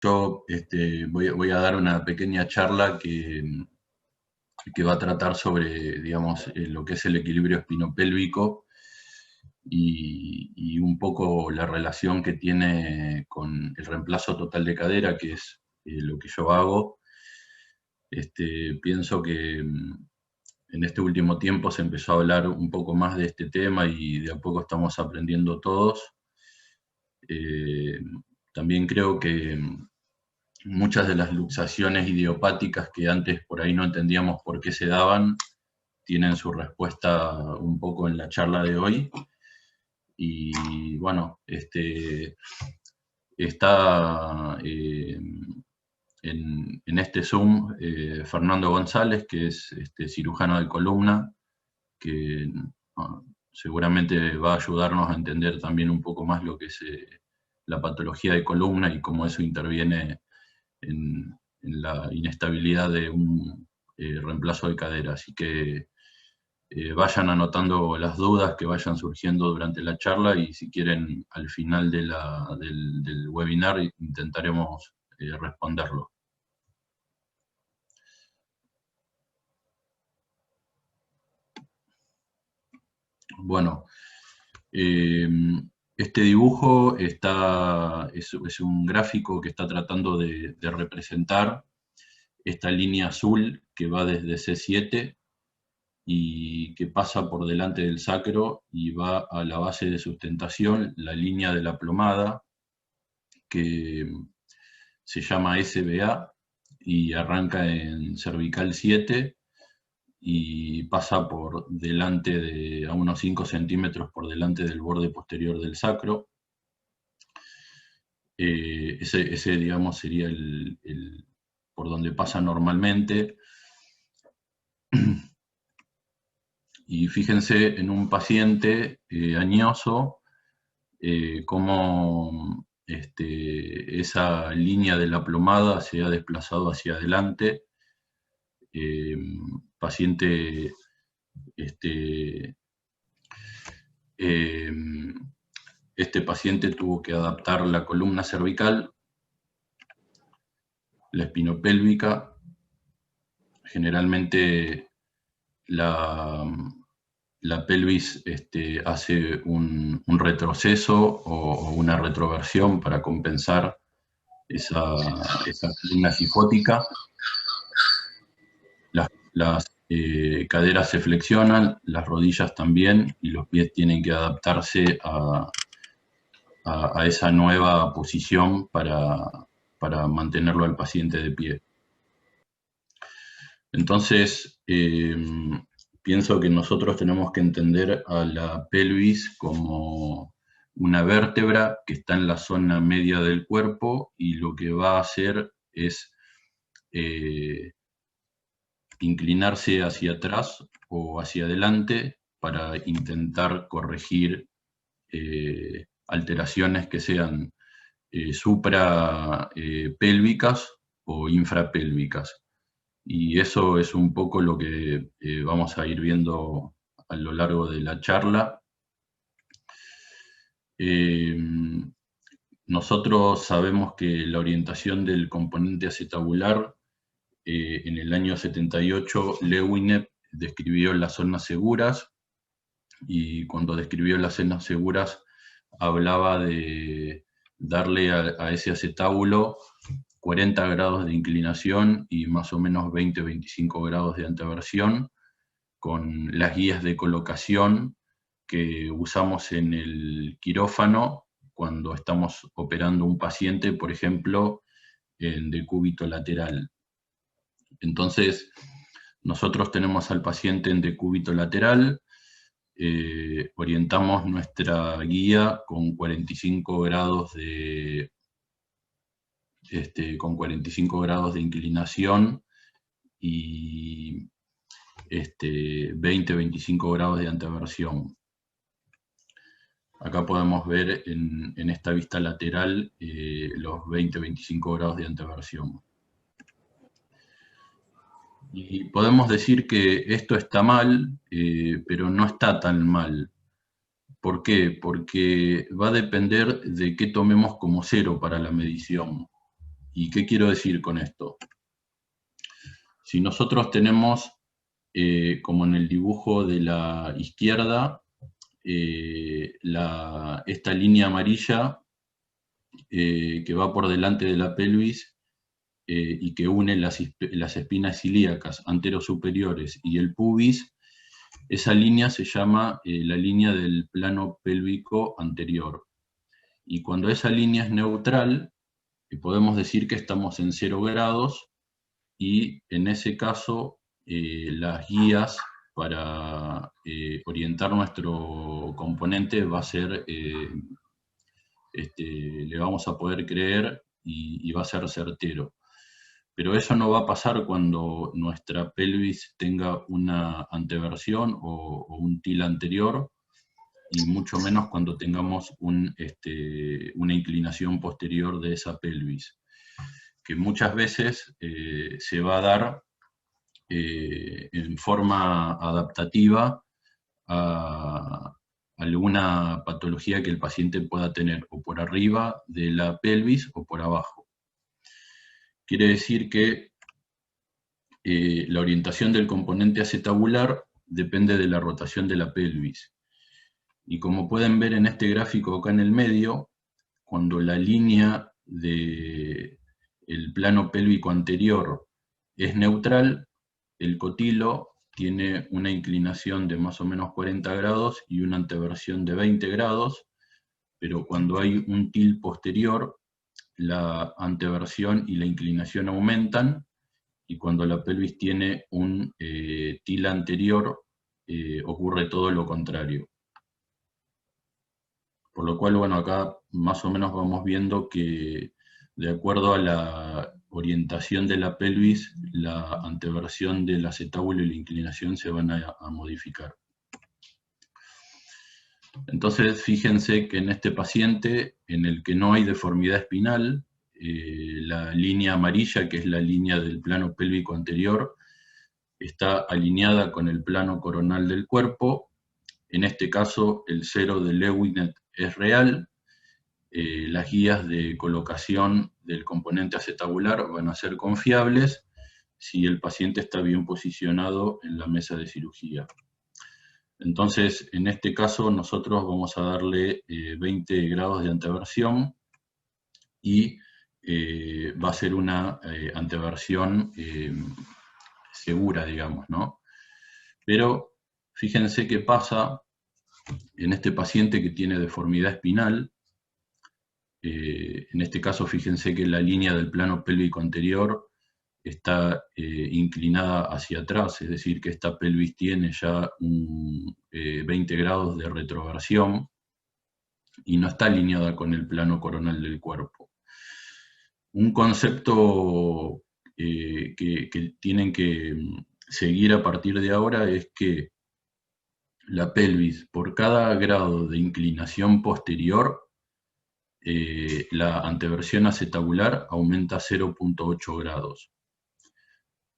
Yo voy a dar una pequeña charla que va a tratar sobre, digamos, lo que es el equilibrio espinopélvico y un poco la relación que tiene con el reemplazo total de cadera, que es lo que yo hago. Pienso que en este último tiempo se empezó a hablar un poco más de este tema y de a poco estamos aprendiendo todos. También creo que muchas de las luxaciones idiopáticas que antes por ahí no entendíamos por qué se daban, tienen su respuesta un poco en la charla de hoy. Y bueno, está en este Zoom Fernando González, que es cirujano de columna, que seguramente va a ayudarnos a entender también un poco más lo que es la patología de columna y cómo eso interviene en la inestabilidad de un reemplazo de cadera. Así que vayan anotando las dudas que vayan surgiendo durante la charla y si quieren al final del webinar intentaremos responderlo. Bueno, este dibujo es un gráfico que está tratando de representar esta línea azul que va desde C7 y que pasa por delante del sacro y va a la base de sustentación, la línea de la plomada, que se llama SBA y arranca en cervical 7 y pasa por delante a unos 5 centímetros por delante del borde posterior del sacro. Ese, digamos, sería por donde pasa normalmente. Y fíjense en un paciente añoso, cómo esa línea de la plomada se ha desplazado hacia adelante. Paciente este paciente tuvo que adaptar la columna cervical, la espinopélvica. Generalmente la pelvis hace un retroceso o una retroversión para compensar esa columna cifótica. Las caderas se flexionan, las rodillas también, y los pies tienen que adaptarse a esa nueva posición para mantenerlo al paciente de pie. Entonces, pienso que nosotros tenemos que entender a la pelvis como una vértebra que está en la zona media del cuerpo y lo que va a hacer es inclinarse hacia atrás o hacia adelante para intentar corregir alteraciones que sean suprapélvicas o infrapélvicas. Y eso es un poco lo que vamos a ir viendo a lo largo de la charla. Nosotros sabemos que la orientación del componente acetabular, en el año 78, Lewinep describió las zonas seguras, y cuando describió las zonas seguras hablaba de darle a ese acetábulo 40 grados de inclinación y más o menos 20-25 grados de anteversión, con las guías de colocación que usamos en el quirófano cuando estamos operando un paciente, por ejemplo, en decúbito lateral. Entonces, nosotros tenemos al paciente en decúbito lateral, orientamos nuestra guía con 45 grados de inclinación y 20-25 grados de anteversión. Acá podemos ver en esta vista lateral los 20-25 grados de anteversión. Y podemos decir que esto está mal, pero no está tan mal. ¿Por qué? Porque va a depender de qué tomemos como cero para la medición. ¿Y qué quiero decir con esto? Si nosotros tenemos, como en el dibujo de la izquierda, esta línea amarilla que va por delante de la pelvis y que une las espinas ilíacas anterosuperiores y el pubis, esa línea se llama la línea del plano pélvico anterior. Y cuando esa línea es neutral, podemos decir que estamos en 0 grados, y en ese caso las guías para orientar nuestro componente va a ser, le vamos a poder creer y va a ser certero. Pero eso no va a pasar cuando nuestra pelvis tenga una anteversión o un til anterior, y mucho menos cuando tengamos una inclinación posterior de esa pelvis, que muchas veces se va a dar en forma adaptativa a alguna patología que el paciente pueda tener, o por arriba de la pelvis o por abajo. Quiere decir que la orientación del componente acetabular depende de la rotación de la pelvis. Y como pueden ver en este gráfico acá en el medio, cuando la línea del plano pélvico anterior es neutral, el cotilo tiene una inclinación de más o menos 40 grados y una anteversión de 20 grados, pero cuando hay un til posterior, la anteversión y la inclinación aumentan, y cuando la pelvis tiene un til anterior, ocurre todo lo contrario. Por lo cual, bueno, acá más o menos vamos viendo que de acuerdo a la orientación de la pelvis, la anteversión del acetábulo y la inclinación se van a modificar. Entonces, fíjense que en este paciente, en el que no hay deformidad espinal, la línea amarilla, que es la línea del plano pélvico anterior, está alineada con el plano coronal del cuerpo. En este caso, el 0 de Lewinet es real. Las guías de colocación del componente acetabular van a ser confiables si el paciente está bien posicionado en la mesa de cirugía. Entonces, en este caso, nosotros vamos a darle 20 grados de anteversión, y va a ser una anteversión segura, digamos, ¿no? Pero fíjense qué pasa en este paciente que tiene deformidad espinal. En este caso, fíjense que la línea del plano pélvico anterior está inclinada hacia atrás, es decir, que esta pelvis tiene ya 20 grados de retroversión y no está alineada con el plano coronal del cuerpo. Un concepto que tienen que seguir a partir de ahora es que la pelvis, por cada grado de inclinación posterior, la anteversión acetabular aumenta 0,8 grados.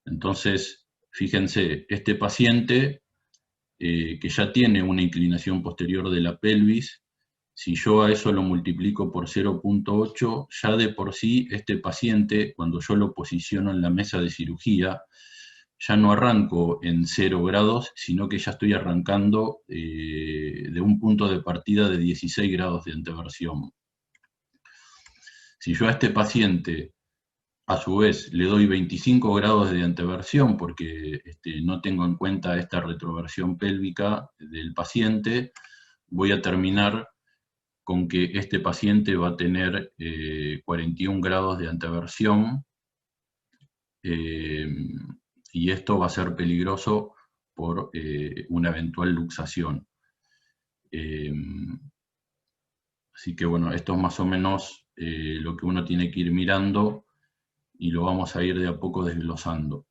Entonces, fíjense, este paciente que ya tiene una inclinación posterior de la pelvis, si yo a eso lo multiplico por 0,8, ya de por sí este paciente, cuando yo lo posiciono en la mesa de cirugía, ya no arranco en 0 grados, sino que ya estoy arrancando de un punto de partida de 16 grados de anteversión. Si yo a este paciente, a su vez, le doy 25 grados de anteversión, porque no tengo en cuenta esta retroversión pélvica del paciente, voy a terminar con que este paciente va a tener 41 grados de anteversión, y esto va a ser peligroso por una eventual luxación. Así que bueno, esto es más o menos lo que uno tiene que ir mirando, y lo vamos a ir de a poco desglosando.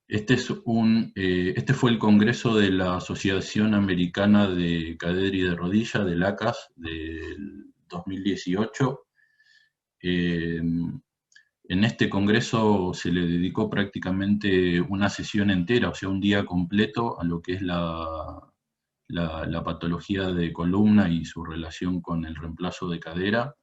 Este fue el congreso de la Asociación Americana de Cadera y de Rodilla, del ACAS, del 2018. En este congreso se le dedicó prácticamente una sesión entera, o sea, un día completo, a lo que es la patología de columna y su relación con el reemplazo de cadera.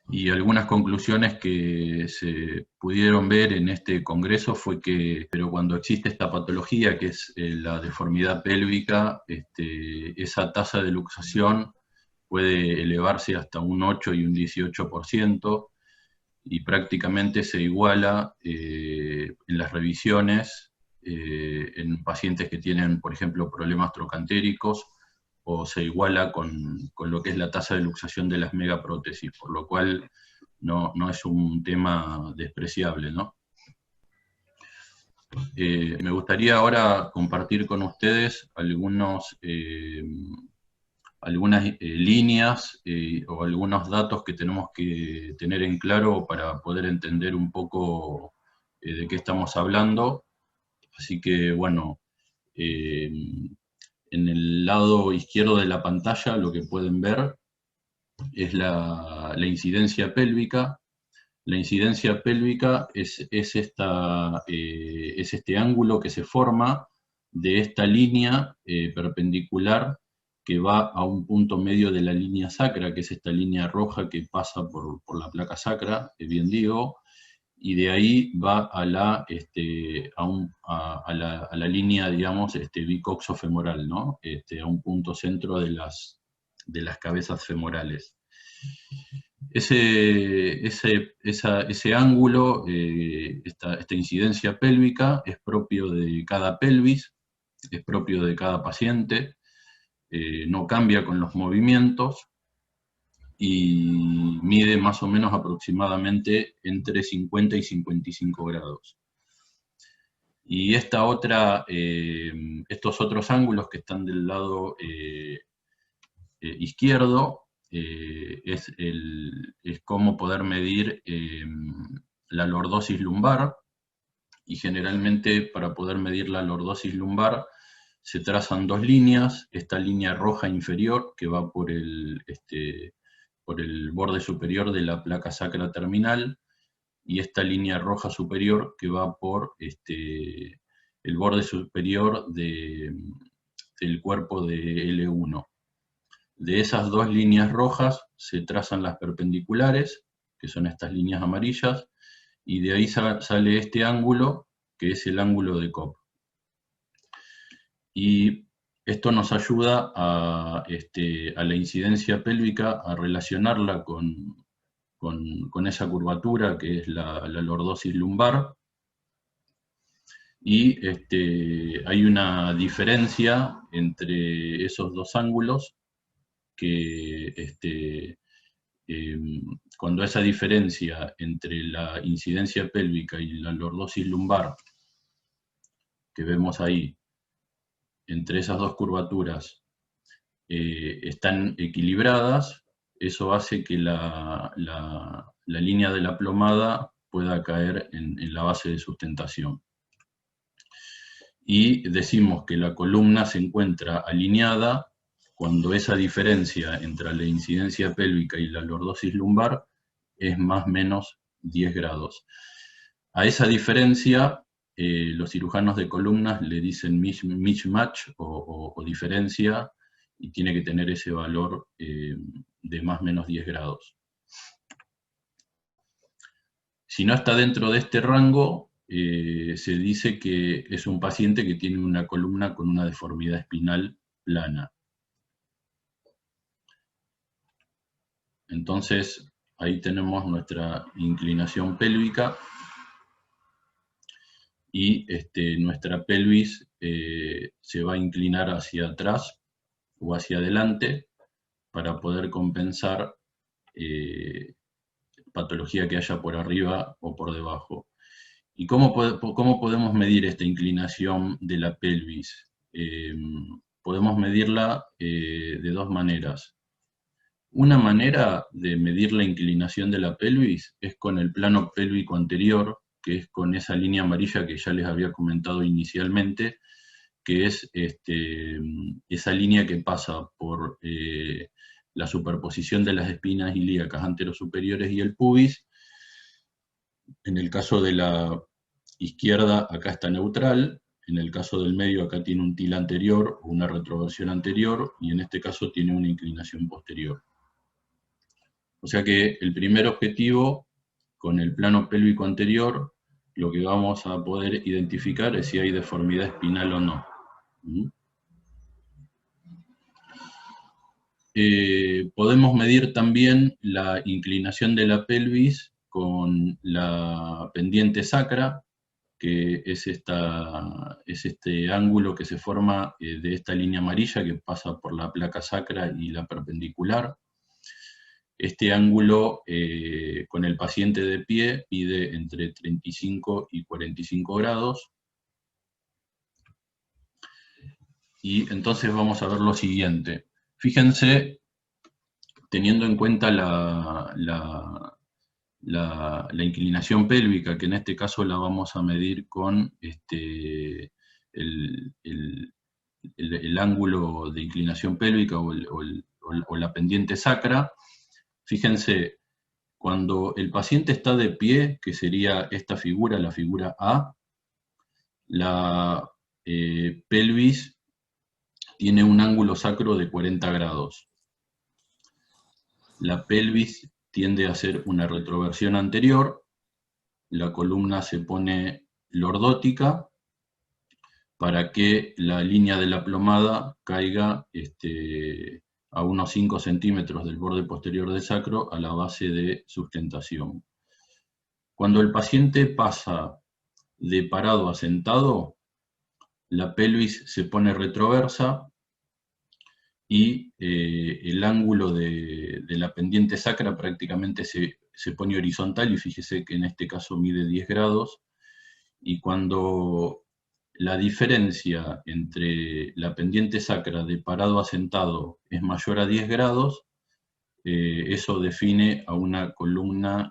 Y algunas conclusiones que se pudieron ver en este congreso fue que, pero cuando existe esta patología, que es la deformidad pélvica, esa tasa de luxación puede elevarse hasta un 8 y un 18%, y prácticamente se iguala en las revisiones en pacientes que tienen, por ejemplo, problemas trocantéricos, o se iguala con lo que es la tasa de luxación de las megaprótesis, por lo cual no es un tema despreciable, ¿no? Me gustaría ahora compartir con ustedes algunas líneas o algunos datos que tenemos que tener en claro para poder entender un poco de qué estamos hablando. Así que, bueno, en el lado izquierdo de la pantalla lo que pueden ver es la incidencia pélvica. La incidencia pélvica es este ángulo que se forma de esta línea perpendicular que va a un punto medio de la línea sacra, que es esta línea roja que pasa por la placa sacra, bien digo, y de ahí va a la, a la línea, digamos, bicoxofemoral, ¿no? A un punto centro de las cabezas femorales. Ese ángulo, esta incidencia pélvica, es propio de cada pelvis, es propio de cada paciente, no cambia con los movimientos y mide más o menos aproximadamente entre 50 y 55 grados. Y estos otros ángulos que están del lado izquierdo, es cómo poder medir la lordosis lumbar, y generalmente para poder medir la lordosis lumbar se trazan dos líneas: esta línea roja inferior que va por el borde superior de la placa sacra terminal, y esta línea roja superior que va por el borde superior del cuerpo de L1. De esas dos líneas rojas se trazan las perpendiculares, que son estas líneas amarillas, y de ahí sale este ángulo, que es el ángulo de Cobb. Y esto nos ayuda a la incidencia pélvica, a relacionarla con esa curvatura que es la lordosis lumbar. Y hay una diferencia entre esos dos ángulos que cuando esa diferencia entre la incidencia pélvica y la lordosis lumbar que vemos ahí, entre esas dos curvaturas, están equilibradas, eso hace que la línea de la plomada pueda caer en la base de sustentación. Y decimos que la columna se encuentra alineada cuando esa diferencia entre la incidencia pélvica y la lordosis lumbar es más o menos 10 grados. A esa diferencia, los cirujanos de columnas le dicen mismatch o diferencia, y tiene que tener ese valor de más o menos 10 grados. Si no está dentro de este rango, se dice que es un paciente que tiene una columna con una deformidad espinal plana. Entonces, ahí tenemos nuestra inclinación pélvica, y nuestra pelvis se va a inclinar hacia atrás o hacia adelante para poder compensar patología que haya por arriba o por debajo. ¿Y cómo podemos medir esta inclinación de la pelvis? Podemos medirla de dos maneras. Una manera de medir la inclinación de la pelvis es con el plano pélvico anterior, que es con esa línea amarilla que ya les había comentado inicialmente, que es esa línea que pasa por la superposición de las espinas ilíacas anterosuperiores y el pubis. En el caso de la izquierda, acá está neutral; en el caso del medio, acá tiene un til anterior o una retroversión anterior, y en este caso tiene una inclinación posterior. O sea que el primer objetivo, con el plano pélvico anterior, lo que vamos a poder identificar es si hay deformidad espinal o no. Podemos medir también la inclinación de la pelvis con la pendiente sacra, que es este ángulo que se forma de esta línea amarilla que pasa por la placa sacra y la perpendicular. Este ángulo con el paciente de pie mide entre 35 y 45 grados. Y entonces vamos a ver lo siguiente. Fíjense, teniendo en cuenta la inclinación pélvica, que en este caso la vamos a medir con el ángulo de inclinación pélvica o la pendiente sacra. Fíjense, cuando el paciente está de pie, que sería esta figura, la figura A, la pelvis tiene un ángulo sacro de 40 grados. La pelvis tiende a hacer una retroversión anterior, la columna se pone lordótica para que la línea de la plomada caiga a unos 5 centímetros del borde posterior del sacro a la base de sustentación. Cuando el paciente pasa de parado a sentado, la pelvis se pone retroversa y el ángulo de la pendiente sacra prácticamente se pone horizontal, y fíjese que en este caso mide 10 grados, y cuando la diferencia entre la pendiente sacra de parado a sentado es mayor a 10 grados, eso define a una columna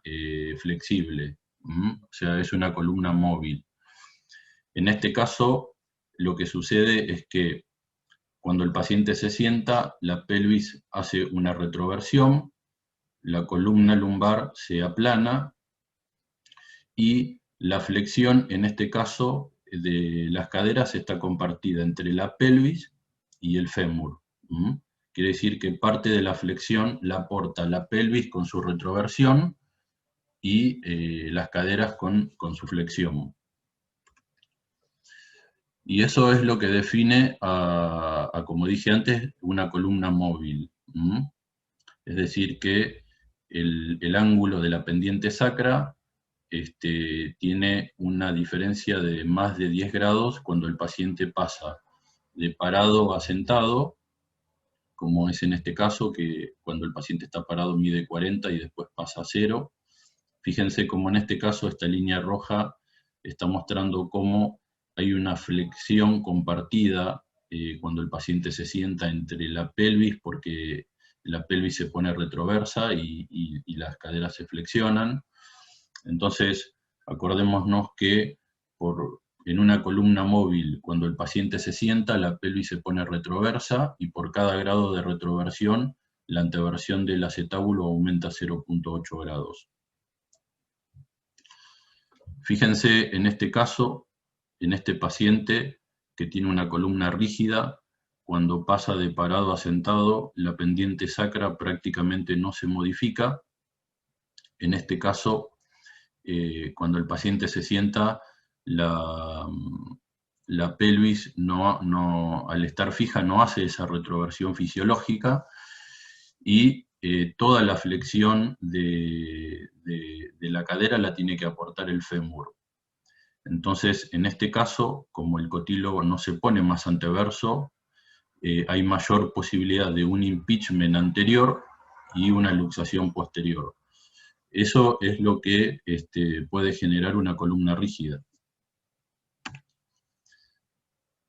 flexible, o sea, es una columna móvil. En este caso, lo que sucede es que cuando el paciente se sienta, la pelvis hace una retroversión, la columna lumbar se aplana y la flexión, en este caso, de las caderas está compartida entre la pelvis y el fémur. Quiere decir que parte de la flexión la aporta la pelvis con su retroversión y las caderas con su flexión. Y eso es lo que define, como dije antes, una columna móvil. Es decir, que el ángulo de la pendiente sacra tiene una diferencia de más de 10 grados cuando el paciente pasa de parado a sentado, como es en este caso, que cuando el paciente está parado mide 40 y después pasa a 0. Fíjense cómo en este caso esta línea roja está mostrando cómo hay una flexión compartida cuando el paciente se sienta entre la pelvis, porque la pelvis se pone retroversa y las caderas se flexionan. Entonces, acordémonos que en una columna móvil, cuando el paciente se sienta, la pelvis se pone retroversa, y por cada grado de retroversión, la anteversión del acetábulo aumenta 0,8 grados. Fíjense en este caso, en este paciente que tiene una columna rígida, cuando pasa de parado a sentado, la pendiente sacra prácticamente no se modifica. En este caso, cuando el paciente se sienta, la pelvis al estar fija no hace esa retroversión fisiológica, y toda la flexión de la cadera la tiene que aportar el fémur. Entonces, en este caso, como el cotílogo no se pone más anteverso, hay mayor posibilidad de un impingement anterior y una luxación posterior. Eso es lo que puede generar una columna rígida.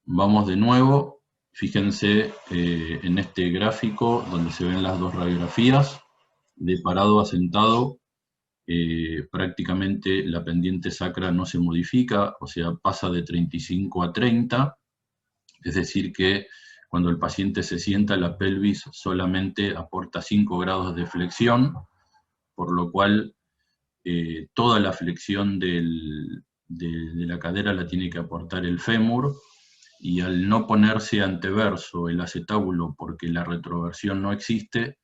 Vamos de nuevo, fíjense en este gráfico donde se ven las dos radiografías. De parado a sentado, prácticamente la pendiente sacra no se modifica, o sea, pasa de 35 a 30, es decir que cuando el paciente se sienta, la pelvis solamente aporta 5 grados de flexión, por lo cual toda la flexión de la cadera la tiene que aportar el fémur, y al no ponerse anteverso el acetábulo porque la retroversión no existe,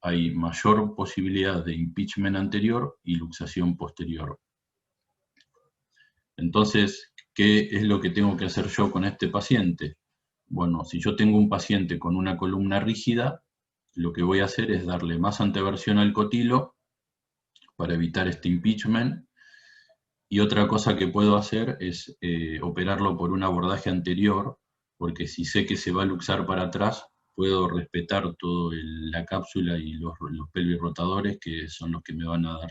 hay mayor posibilidad de impeachment anterior y luxación posterior. Entonces, ¿qué es lo que tengo que hacer yo con este paciente? Bueno, si yo tengo un paciente con una columna rígida, lo que voy a hacer es darle más anteversión al cotilo para evitar este impeachment. Y otra cosa que puedo hacer es operarlo por un abordaje anterior, porque si sé que se va a luxar para atrás, puedo respetar toda la cápsula y los pelvis rotadores, que son los que me van a dar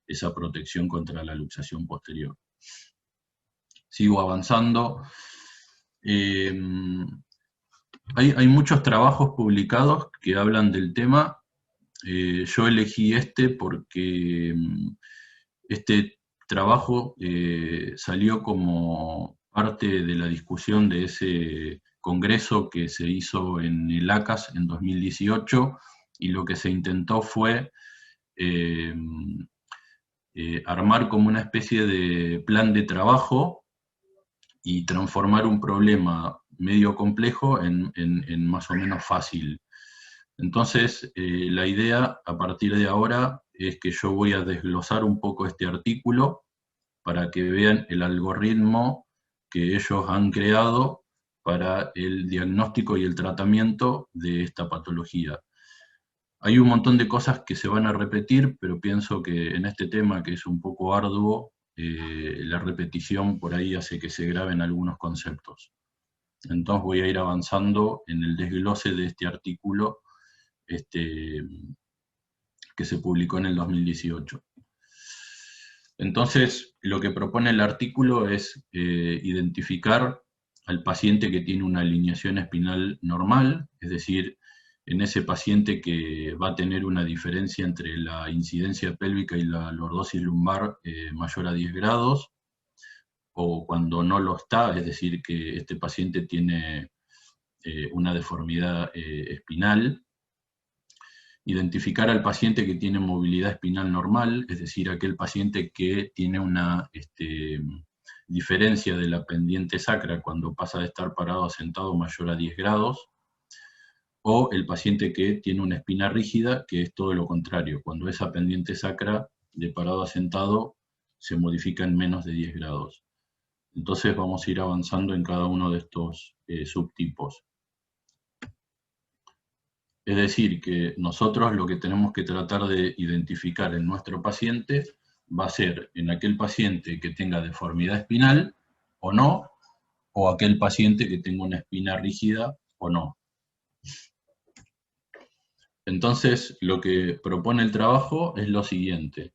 esa protección contra la luxación posterior. Sigo avanzando. Hay muchos trabajos publicados que hablan del tema. Yo elegí este porque este trabajo salió como parte de la discusión de ese congreso que se hizo en el ACAS en 2018, y lo que se intentó fue armar como una especie de plan de trabajo y transformar un problema medio complejo en más o menos fácil. Entonces, la idea a partir de ahora es que yo voy a desglosar un poco este artículo para que vean el algoritmo que ellos han creado para el diagnóstico y el tratamiento de esta patología. Hay un montón de cosas que se van a repetir, pero pienso que en este tema, que es un poco arduo, la repetición por ahí hace que se graben algunos conceptos. Entonces voy a ir avanzando en el desglose de este artículo que se publicó en el 2018. Entonces, lo que propone el artículo es identificar al paciente que tiene una alineación espinal normal, es decir, en ese paciente que va a tener una diferencia entre la incidencia pélvica y la lordosis lumbar mayor a 10 grados, o cuando no lo está, es decir, que este paciente tiene una deformidad espinal. Identificar al paciente que tiene movilidad espinal normal, es decir, aquel paciente que tiene una diferencia de la pendiente sacra cuando pasa de estar parado a sentado mayor a 10 grados, o el paciente que tiene una espina rígida, que es todo lo contrario, cuando esa pendiente sacra de parado a sentado se modifica en menos de 10 grados. Entonces vamos a ir avanzando en cada uno de estos subtipos. Es decir, que nosotros lo que tenemos que tratar de identificar en nuestro paciente va a ser en aquel paciente que tenga deformidad espinal o no, o aquel paciente que tenga una espina rígida o no. Entonces, lo que propone el trabajo es lo siguiente.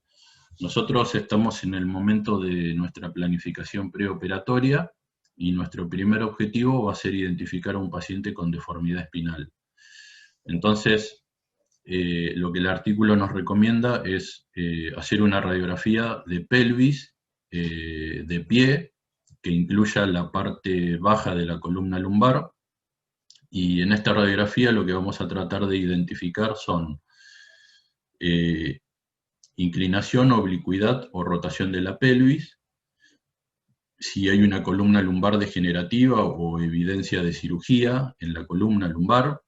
Nosotros estamos en el momento de nuestra planificación preoperatoria y nuestro primer objetivo va a ser identificar a un paciente con deformidad espinal. Entonces, lo que el artículo nos recomienda es hacer una radiografía de pelvis de pie, que incluya la parte baja de la columna lumbar, y en esta radiografía lo que vamos a tratar de identificar son inclinación, oblicuidad o rotación de la pelvis, si hay una columna lumbar degenerativa o evidencia de cirugía en la columna lumbar,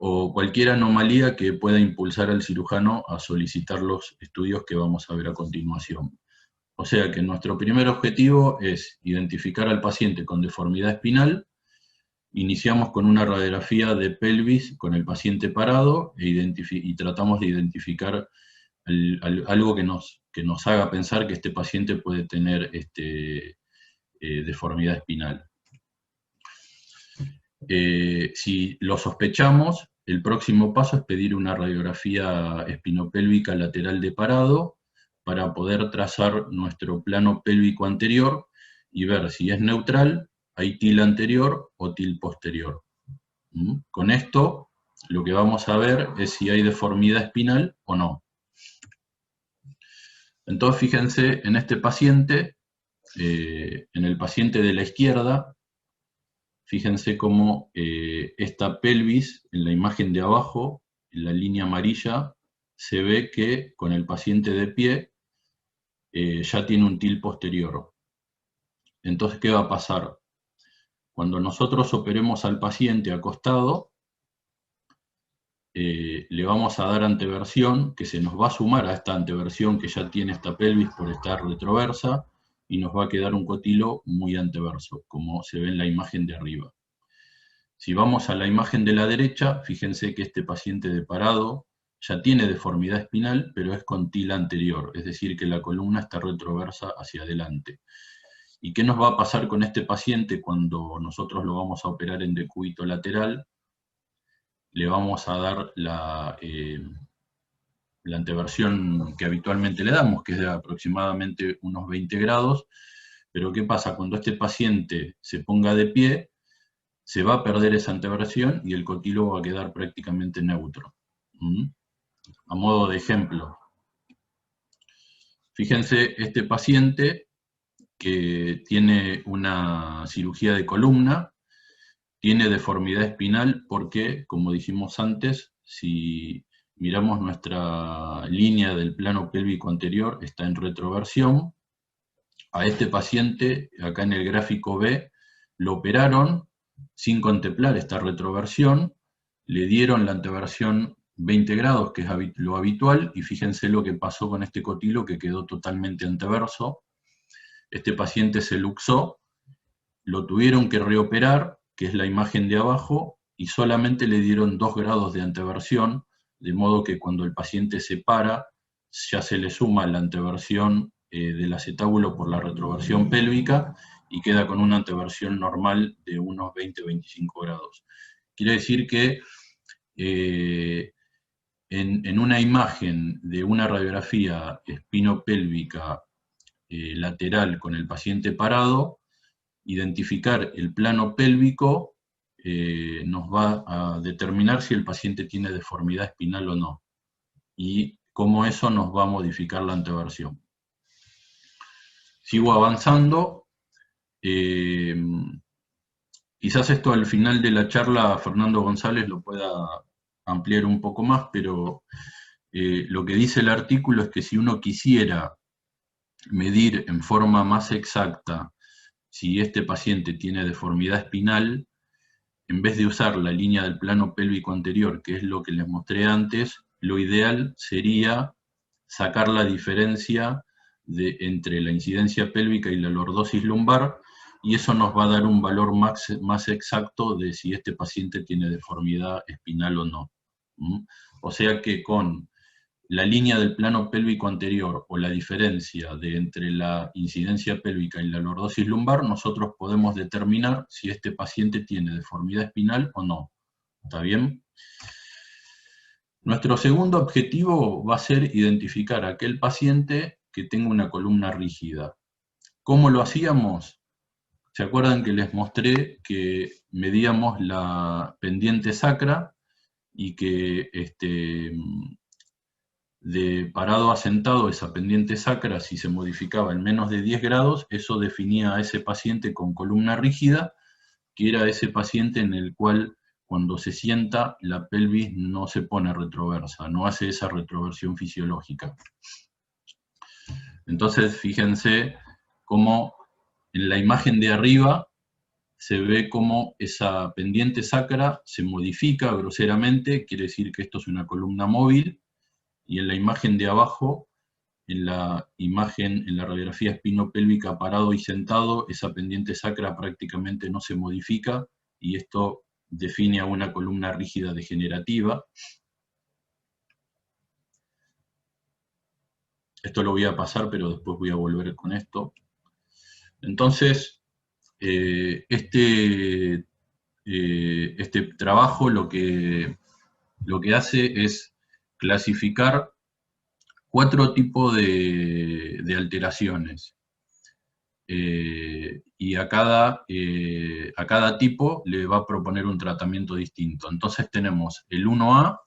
o cualquier anomalía que pueda impulsar al cirujano a solicitar los estudios que vamos a ver a continuación. O sea que nuestro primer objetivo es identificar al paciente con deformidad espinal. Iniciamos con una radiografía de pelvis con el paciente parado y tratamos de identificar algo que nos haga pensar que este paciente puede tener deformidad espinal. Si lo sospechamos, el próximo paso es pedir una radiografía espinopélvica lateral de parado para poder trazar nuestro plano pélvico anterior y ver si es neutral, hay til anterior o til posterior. Con esto, lo que vamos a ver es si hay deformidad espinal o no. Entonces, fíjense en este paciente, en el paciente de la izquierda, fíjense cómo esta pelvis, en la imagen de abajo, en la línea amarilla, se ve que con el paciente de pie ya tiene un til posterior. Entonces, ¿qué va a pasar? Cuando nosotros operemos al paciente acostado, le vamos a dar anteversión, que se nos va a sumar a esta anteversión que ya tiene esta pelvis por estar retroversa, y nos va a quedar un cotilo muy anteverso, como se ve en la imagen de arriba. Si vamos a la imagen de la derecha, fíjense que este paciente de parado ya tiene deformidad espinal, pero es con tila anterior, es decir, que la columna está retroversa hacia adelante. ¿Y qué nos va a pasar con este paciente cuando nosotros lo vamos a operar en decúbito lateral? Le vamos a dar la anteversión que habitualmente le damos, que es de aproximadamente unos 20 grados, pero ¿qué pasa? Cuando este paciente se ponga de pie, se va a perder esa anteversión y el cotilo va a quedar prácticamente neutro. A modo de ejemplo, fíjense este paciente que tiene una cirugía de columna, tiene deformidad espinal porque, como dijimos antes, si miramos nuestra línea del plano pélvico anterior, está en retroversión. A este paciente, acá en el gráfico B, lo operaron sin contemplar esta retroversión, le dieron la anteversión 20 grados, que es lo habitual, y fíjense lo que pasó con este cotilo, que quedó totalmente anteverso. Este paciente se luxó, lo tuvieron que reoperar, que es la imagen de abajo, y solamente le dieron 2 grados de anteversión, de modo que cuando el paciente se para, ya se le suma la anteversión del acetábulo por la retroversión pélvica, y queda con una anteversión normal de unos 20-25 grados. Quiere decir que en una imagen de una radiografía espinopélvica lateral con el paciente parado, identificar el plano pélvico nos va a determinar si el paciente tiene deformidad espinal o no, y cómo eso nos va a modificar la anteversión. Sigo avanzando. Quizás esto al final de la charla Fernando González lo pueda ampliar un poco más, pero lo que dice el artículo es que si uno quisiera medir en forma más exacta si este paciente tiene deformidad espinal, en vez de usar la línea del plano pélvico anterior, que es lo que les mostré antes, lo ideal sería sacar la diferencia entre la incidencia pélvica y la lordosis lumbar, y eso nos va a dar un valor más exacto de si este paciente tiene deformidad espinal o no. O sea que con la línea del plano pélvico anterior o la diferencia entre la incidencia pélvica y la lordosis lumbar, nosotros podemos determinar si este paciente tiene deformidad espinal o no. ¿Está bien? Nuestro segundo objetivo va a ser identificar a aquel paciente que tenga una columna rígida. ¿Cómo lo hacíamos? ¿Se acuerdan que les mostré que medíamos la pendiente sacra y que de parado a sentado, esa pendiente sacra, si se modificaba en menos de 10 grados, eso definía a ese paciente con columna rígida, que era ese paciente en el cual cuando se sienta la pelvis no se pone retroversa, no hace esa retroversión fisiológica. Entonces, fíjense cómo en la imagen de arriba se ve cómo esa pendiente sacra se modifica groseramente, quiere decir que esto es una columna móvil, y en la imagen de abajo, en la radiografía espinopélvica parado y sentado, esa pendiente sacra prácticamente no se modifica, y esto define a una columna rígida degenerativa. Esto lo voy a pasar, pero después voy a volver con esto. Entonces, este trabajo lo que hace es clasificar 4 tipos de alteraciones. Y a cada tipo le va a proponer un tratamiento distinto. Entonces tenemos el 1A,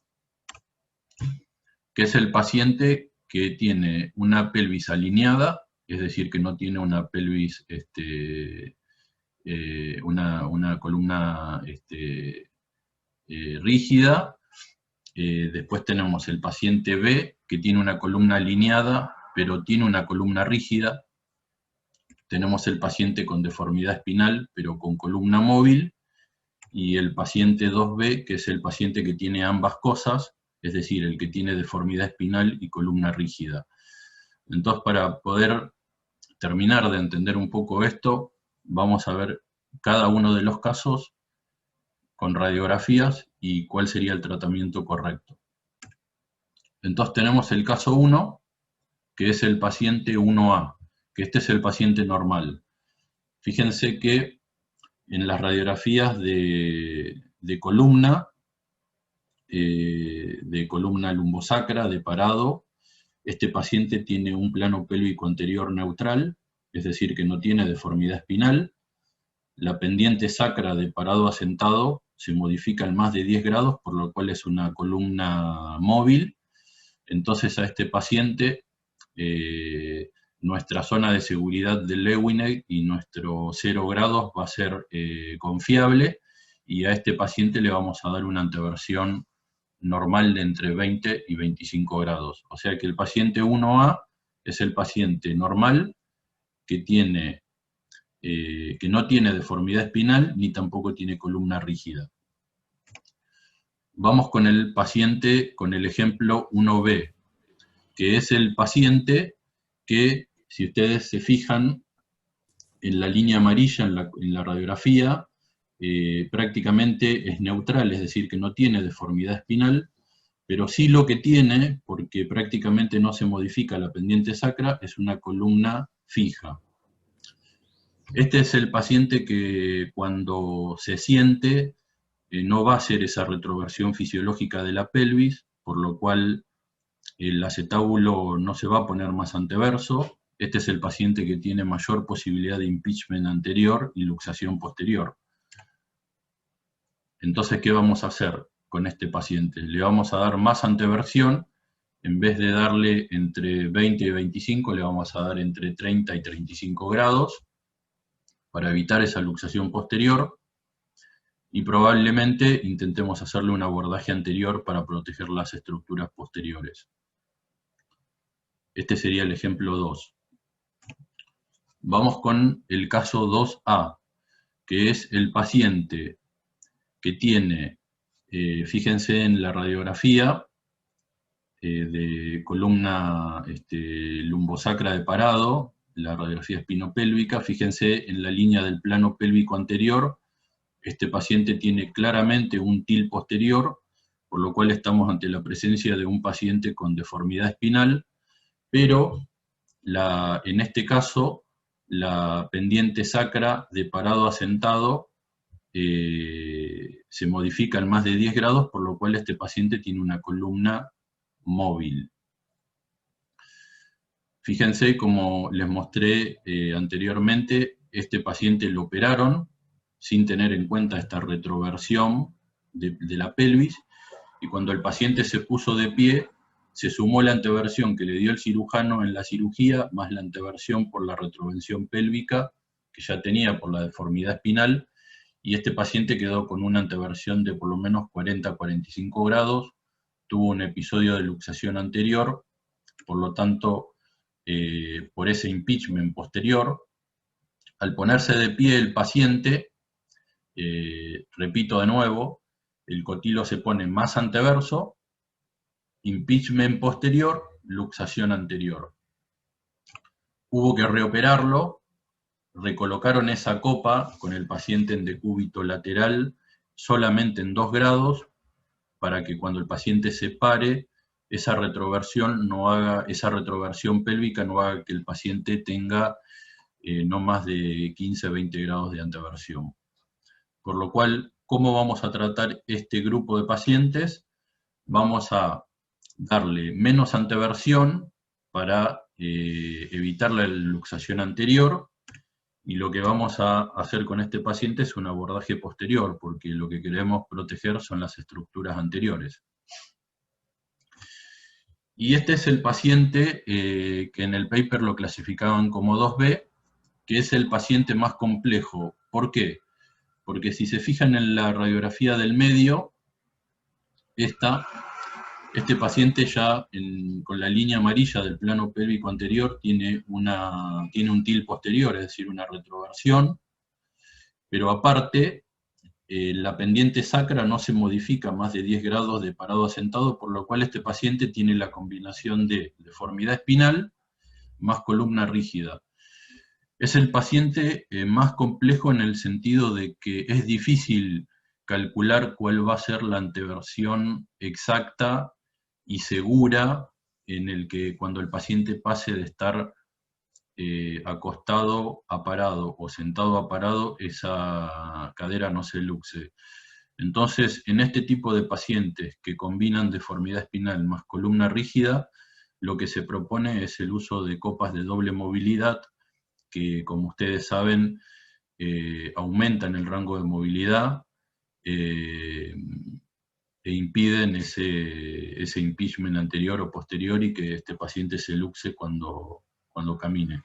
que es el paciente que tiene una pelvis alineada, es decir, que no tiene una pelvis, una columna rígida. Después tenemos el paciente B, que tiene una columna alineada, pero tiene una columna rígida. Tenemos el paciente con deformidad espinal, pero con columna móvil. y el paciente 2B, que es el paciente que tiene ambas cosas, es decir, el que tiene deformidad espinal y columna rígida. Entonces, para poder terminar de entender un poco esto, vamos a ver cada uno de los casos con radiografías y cuál sería el tratamiento correcto. Entonces tenemos el caso 1, que es el paciente 1A, que este es el paciente normal. Fíjense que en las radiografías de columna lumbosacra, de parado, este paciente tiene un plano pélvico anterior neutral, es decir, que no tiene deformidad espinal. La pendiente sacra de parado a sentado se modifica en más de 10 grados, por lo cual es una columna móvil. Entonces a este paciente, nuestra zona de seguridad de Lewineg y nuestro 0 grados va a ser confiable, y a este paciente le vamos a dar una anteversión normal de entre 20 y 25 grados. O sea que el paciente 1A es el paciente normal que no tiene deformidad espinal ni tampoco tiene columna rígida. Vamos con el paciente, con el ejemplo 1B, que es el paciente que, si ustedes se fijan en la línea amarilla en la radiografía, prácticamente es neutral, es decir, que no tiene deformidad espinal, pero sí lo que tiene, porque prácticamente no se modifica la pendiente sacra, es una columna fija. Este es el paciente que cuando se siente no va a hacer esa retroversión fisiológica de la pelvis, por lo cual el acetábulo no se va a poner más anteverso. Este es el paciente que tiene mayor posibilidad de impeachment anterior y luxación posterior. Entonces, ¿qué vamos a hacer con este paciente? Le vamos a dar más anteversión. En vez de darle entre 20 y 25, le vamos a dar entre 30 y 35 grados para evitar esa luxación posterior, y probablemente intentemos hacerle un abordaje anterior para proteger las estructuras posteriores. Este sería el ejemplo 2. Vamos con el caso 2A, que es el paciente que tiene, fíjense en la radiografía de columna lumbosacra de parado, la radiografía espinopélvica, fíjense en la línea del plano pélvico anterior. Este paciente tiene claramente un til posterior, por lo cual estamos ante la presencia de un paciente con deformidad espinal, pero en este caso la pendiente sacra de parado a sentado se modifica en más de 10 grados, por lo cual este paciente tiene una columna móvil. Fíjense, como les mostré anteriormente, este paciente lo operaron sin tener en cuenta esta retroversión de la pelvis, y cuando el paciente se puso de pie, se sumó la anteversión que le dio el cirujano en la cirugía, más la anteversión por la retroversión pélvica que ya tenía por la deformidad espinal, y este paciente quedó con una anteversión de por lo menos 40-45 grados, tuvo un episodio de luxación anterior, por lo tanto, por ese impeachment posterior, al ponerse de pie el paciente, repito de nuevo, el cotilo se pone más anteverso, impeachment posterior, luxación anterior. Hubo que reoperarlo, recolocaron esa copa con el paciente en decúbito lateral solamente en 2 grados, para que cuando el paciente se pare, esa retroversión pélvica no haga que el paciente tenga no más de 15-20 grados de anteversión. Por lo cual, ¿cómo vamos a tratar este grupo de pacientes? Vamos a darle menos anteversión para evitar la luxación anterior, y lo que vamos a hacer con este paciente es un abordaje posterior, porque lo que queremos proteger son las estructuras anteriores. Y este es el paciente que en el paper lo clasificaban como 2B, que es el paciente más complejo. ¿Por qué? Porque si se fijan en la radiografía del medio, este paciente ya con la línea amarilla del plano pélvico anterior tiene un til posterior, es decir, una retroversión, pero aparte la pendiente sacra no se modifica más de 10 grados de parado a sentado, por lo cual este paciente tiene la combinación de deformidad espinal más columna rígida. Es el paciente más complejo en el sentido de que es difícil calcular cuál va a ser la anteversión exacta y segura en el que cuando el paciente pase de estar acostado a parado o sentado a parado, esa cadera no se luxe. Entonces, en este tipo de pacientes que combinan deformidad espinal más columna rígida, lo que se propone es el uso de copas de doble movilidad, que como ustedes saben, aumentan el rango de movilidad e impiden ese impingement anterior o posterior y que este paciente se luxe cuando camine,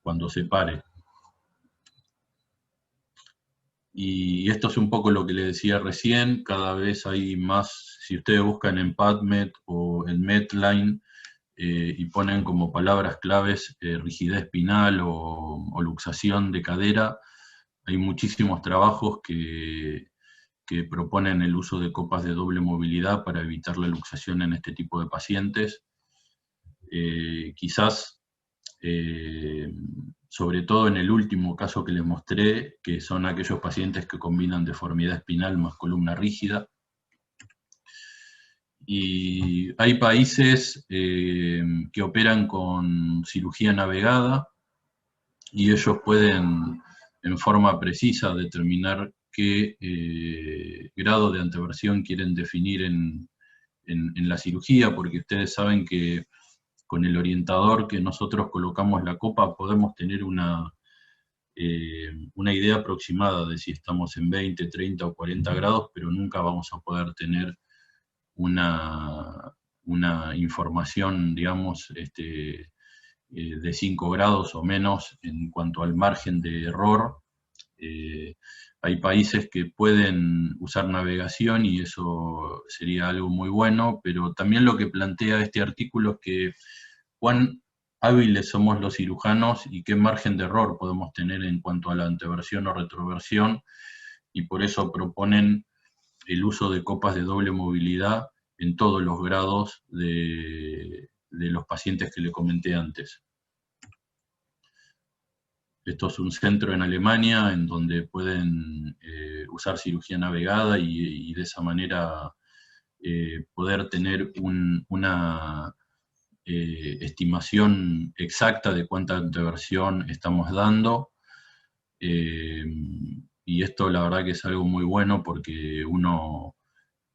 cuando se pare. Y esto es un poco lo que les decía recién, cada vez hay más, si ustedes buscan en PubMed o en Medline y ponen como palabras claves rigidez espinal o luxación de cadera, hay muchísimos trabajos que proponen el uso de copas de doble movilidad para evitar la luxación en este tipo de pacientes. Quizás sobre todo en el último caso que les mostré, que son aquellos pacientes que combinan deformidad espinal más columna rígida. Y hay países que operan con cirugía navegada y ellos pueden en forma precisa determinar qué grado de anteversión quieren definir en la cirugía, porque ustedes saben que con el orientador que nosotros colocamos la copa podemos tener una idea aproximada de si estamos en 20, 30 o 40 grados, pero nunca vamos a poder tener una información, digamos, de 5 grados o menos en cuanto al margen de error. Hay países que pueden usar navegación y eso sería algo muy bueno, pero también lo que plantea este artículo es que cuán hábiles somos los cirujanos y qué margen de error podemos tener en cuanto a la anteversión o retroversión, y por eso proponen el uso de copas de doble movilidad en todos los grados de los pacientes que le comenté antes. Esto es un centro en Alemania en donde pueden usar cirugía navegada y de esa manera poder tener una estimación exacta de cuánta anteversión estamos dando. Y esto la verdad que es algo muy bueno porque uno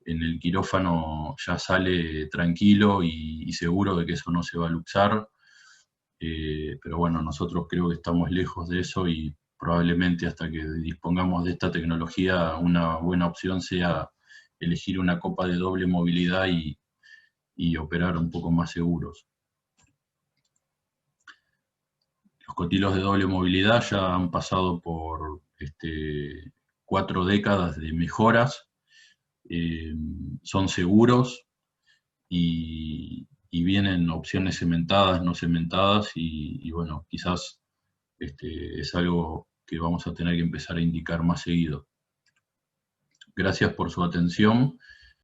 en el quirófano ya sale tranquilo y seguro de que eso no se va a luxar. Pero bueno, nosotros creo que estamos lejos de eso y probablemente hasta que dispongamos de esta tecnología una buena opción sea elegir una copa de doble movilidad y operar un poco más seguros. Los cotilos de doble movilidad ya han pasado por 4 décadas de mejoras, son seguros y vienen opciones cementadas, no cementadas, y bueno, quizás es algo que vamos a tener que empezar a indicar más seguido. Gracias por su atención